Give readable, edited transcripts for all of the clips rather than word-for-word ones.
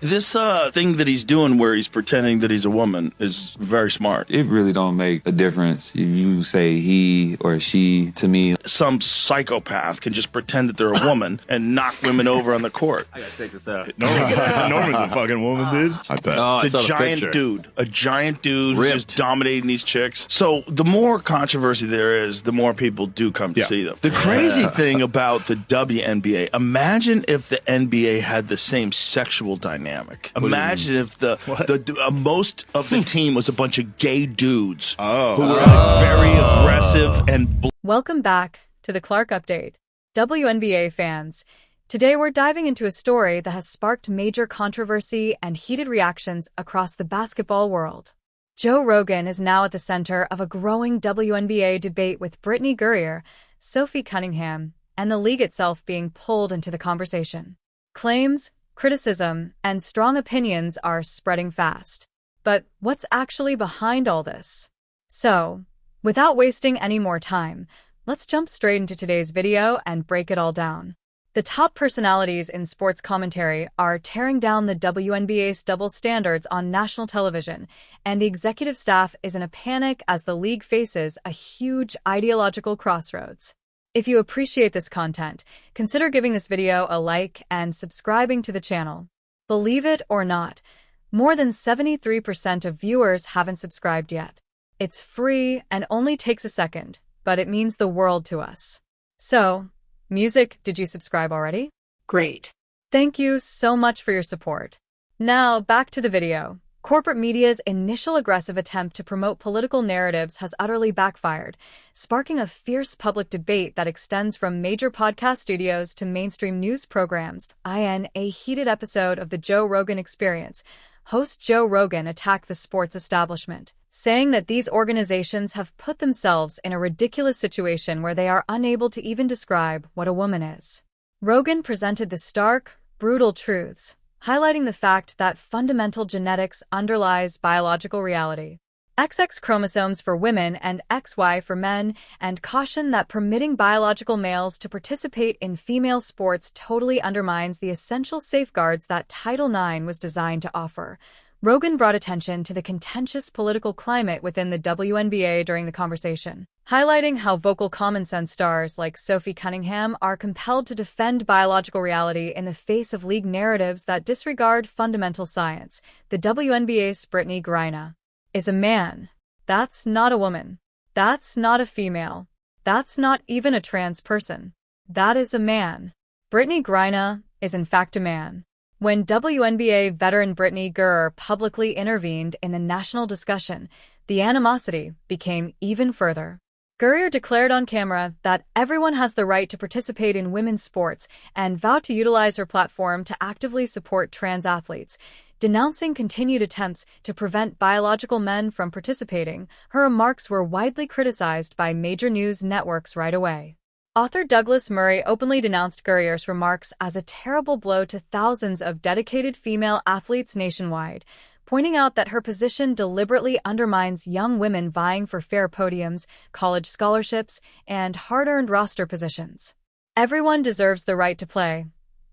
This thing that he's doing where he's pretending that he's a woman is very smart. It really don't make a difference if you say he or she to me. Some psychopath can just pretend that they're a woman and knock women over on the court. I gotta take this out. Norman's a fucking woman, dude. I bet. Oh, It's a giant dude. A giant dude who's just dominating these chicks. So the more controversy there is, the more people do come to see them. The crazy thing about the WNBA, imagine if the NBA had the same sexual dynamic. Imagine if the most of the team was a bunch of gay dudes who were like very aggressive and Welcome back to the Clark Update. WNBA fans, today we're diving into a story that has sparked major controversy and heated reactions across the basketball world. Joe Rogan is now at the center of a growing WNBA debate, with Brittney Griner, Sophie Cunningham, and the league itself being pulled into the conversation. Claims, criticism, and strong opinions are spreading fast. But what's actually behind all this? So, without wasting any more time, let's jump straight into today's video and break it all down. The top personalities in sports commentary are tearing down the WNBA's double standards on national television, and the executive staff is in a panic as the league faces a huge ideological crossroads. If you appreciate this content, consider giving this video a like and subscribing to the channel. Believe it or not, more than 73% of viewers haven't subscribed yet. It's free and only takes a second, but it means the world to us. So, music, did you subscribe already? Great. Thank you so much for your support. Now, back to the video. Corporate media's initial aggressive attempt to promote political narratives has utterly backfired, sparking a fierce public debate that extends from major podcast studios to mainstream news programs. In a heated episode of The Joe Rogan Experience, host Joe Rogan attacked the sports establishment, saying that these organizations have put themselves in a ridiculous situation where they are unable to even describe what a woman is. Rogan presented the stark, brutal truths, highlighting the fact that fundamental genetics underlies biological reality. XX chromosomes for women and XY for men, and cautioned that permitting biological males to participate in female sports totally undermines the essential safeguards that Title IX was designed to offer. Rogan brought attention to the contentious political climate within the WNBA during the conversation, highlighting how vocal common sense stars like Sophie Cunningham are compelled to defend biological reality in the face of league narratives that disregard fundamental science. The WNBA's Brittney Griner is a man. That's not a woman. That's not a female. That's not even a trans person. That is a man. Brittney Griner is in fact a man. When WNBA veteran Brittney Griner publicly intervened in the national discussion, the animosity became even further. Griner declared on camera that everyone has the right to participate in women's sports and vowed to utilize her platform to actively support trans athletes. Denouncing continued attempts to prevent biological men from participating, her remarks were widely criticized by major news networks right away. Author Douglas Murray openly denounced Griner's remarks as a terrible blow to thousands of dedicated female athletes nationwide, pointing out that her position deliberately undermines young women vying for fair podiums, college scholarships, and hard-earned roster positions. Everyone deserves the right to play.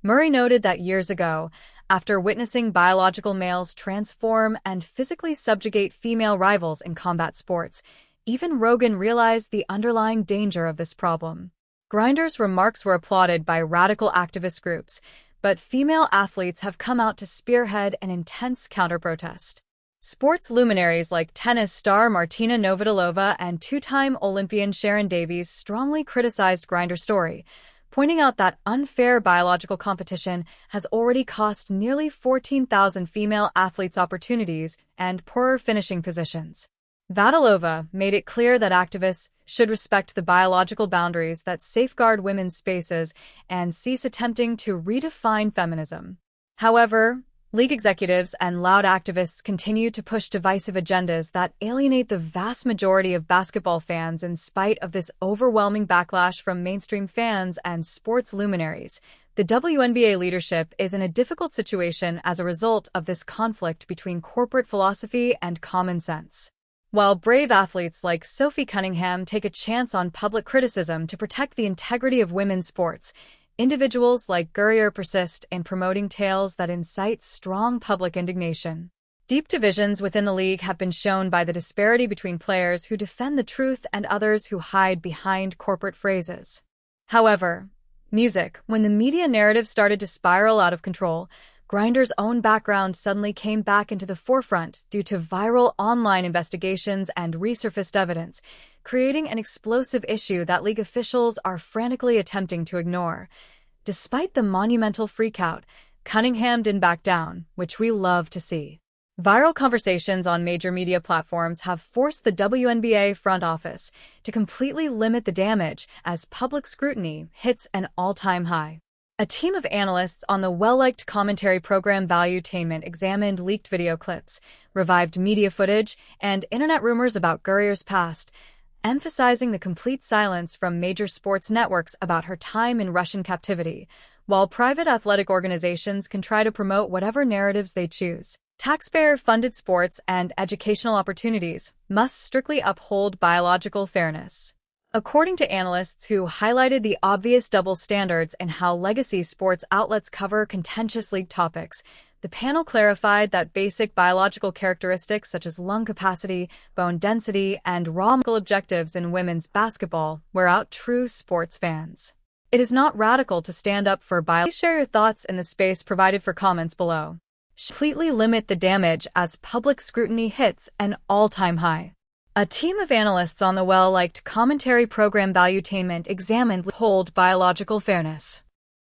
Murray noted that years ago, after witnessing biological males transform and physically subjugate female rivals in combat sports, even Rogan realized the underlying danger of this problem. Griner's remarks were applauded by radical activist groups, but female athletes have come out to spearhead an intense counter-protest. Sports luminaries like tennis star Martina Navratilova and two-time Olympian Sharon Davies strongly criticized Griner's story, pointing out that unfair biological competition has already cost nearly 14,000 female athletes opportunities and poorer finishing positions. Navratilova made it clear that activists should respect the biological boundaries that safeguard women's spaces and cease attempting to redefine feminism. However, league executives and loud activists continue to push divisive agendas that alienate the vast majority of basketball fans in spite of this overwhelming backlash from mainstream fans and sports luminaries. The WNBA leadership is in a difficult situation as a result of this conflict between corporate philosophy and common sense. While brave athletes like Sophie Cunningham take a chance on public criticism to protect the integrity of women's sports, individuals like Griner persist in promoting tales that incite strong public indignation. Deep divisions within the league have been shown by the disparity between players who defend the truth and others who hide behind corporate phrases. However, when the media narrative started to spiral out of control, Griner's own background suddenly came back into the forefront due to viral online investigations and resurfaced evidence, creating an explosive issue that league officials are frantically attempting to ignore. Despite the monumental freakout, Cunningham didn't back down, which we love to see. Viral conversations on major media platforms have forced the WNBA front office to completely limit the damage as public scrutiny hits an all-time high. A team of analysts on the well-liked commentary program Valuetainment examined leaked video clips, revived media footage, and internet rumors about Griner's past, emphasizing the complete silence from major sports networks about her time in Russian captivity, while private athletic organizations can try to promote whatever narratives they choose. Taxpayer-funded sports and educational opportunities must strictly uphold biological fairness. According to analysts who highlighted the obvious double standards in how legacy sports outlets cover contentious league topics, the panel clarified that basic biological characteristics such as lung capacity, bone density, and raw medical objectives in women's basketball wear out true sports fans. It is not radical to stand up for biology. Please share your thoughts in the space provided for comments below. Completely limit the damage as public scrutiny hits an all-time high. A team of analysts on the well-liked commentary program Valuetainment examined hold biological fairness.